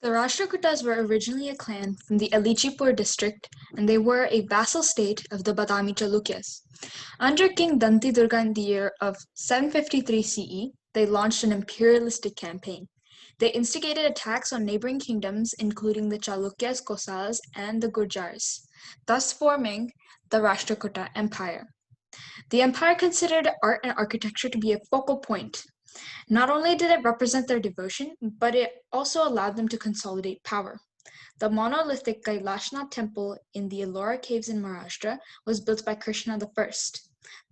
The Rashtrakutas were originally a clan from the Alichipur district, and they were a vassal state of the Badami Chalukyas. Under King Danti Durga in the year of 753 CE, they launched an imperialistic campaign. They instigated attacks on neighboring kingdoms, including the Chalukyas, Kosals, and the Gurjars, thus forming the Rashtrakuta Empire. The empire considered art and architecture to be a focal point. Not only did it represent their devotion, but it also allowed them to consolidate power. The monolithic Kailashnath temple in the Ellora caves in Maharashtra was built by Krishna I.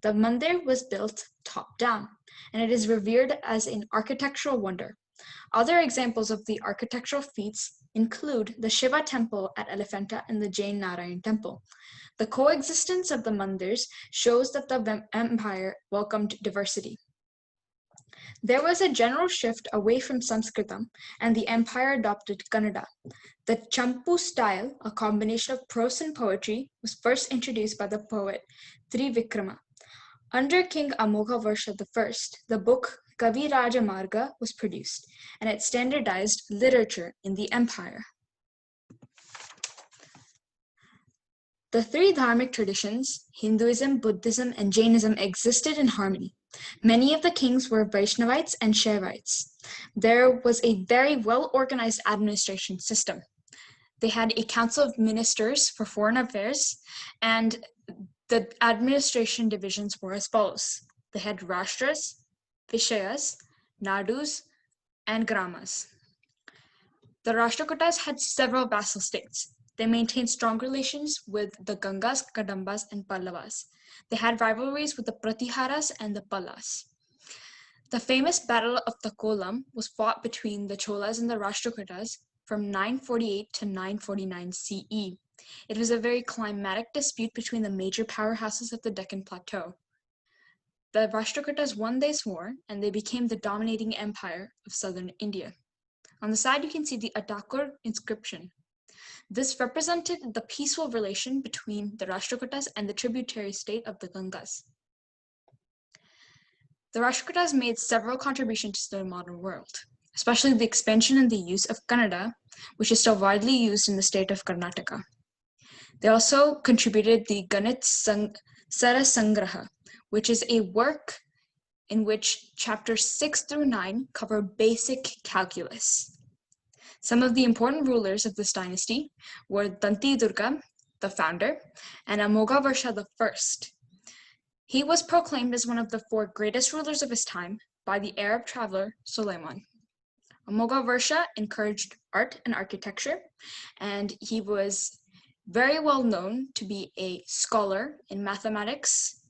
The mandir was built top down, and it is revered as an architectural wonder. Other examples of the architectural feats include the Shiva temple at Elephanta and the Jain Narayan temple. The coexistence of the mandirs shows that the empire welcomed diversity. There was a general shift away from Sanskritam, and the empire adopted Kannada. The Champu style, a combination of prose and poetry, was first introduced by the poet Trivikrama. Under King Amogha I, the book Kavi Raja Marga was produced, and it standardized literature in the empire. The three dharmic traditions, Hinduism, Buddhism, and Jainism, existed in harmony. Many of the kings were Vaishnavites and Shaivites. There was a very well-organized administration system. They had a council of ministers for foreign affairs, and the administration divisions were as follows. They had Rashtras, Vishayas, Nadus, and Gramas. The Rashtrakutas had several vassal states. They maintained strong relations with the Gangas, Kadambas, and Pallavas. They had rivalries with the Pratiharas and the Pallas. The famous Battle of Takolam was fought between the Cholas and the Rashtrakutas from 948 to 949 CE. It was a very climatic dispute between the major powerhouses of the Deccan Plateau. The Rashtrakutas won this war, and they became the dominating empire of southern India. On the side, you can see the Atakur inscription. This represented the peaceful relation between the Rashtrakutas and the tributary state of the Gangas. The Rashtrakutas made several contributions to the modern world, especially the expansion and the use of Kannada, which is still widely used in the state of Karnataka. They also contributed the Ganit Sara Sangraha, which is a work in which chapters 6 through 9 cover basic calculus. Some of the important rulers of this dynasty were Danti Durga, the founder, and Amogha I. He was proclaimed as one of the 4 greatest rulers of his time by the Arab traveler Suleiman. Amogha encouraged art and architecture, and he was very well known to be a scholar in mathematics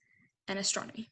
and astronomy.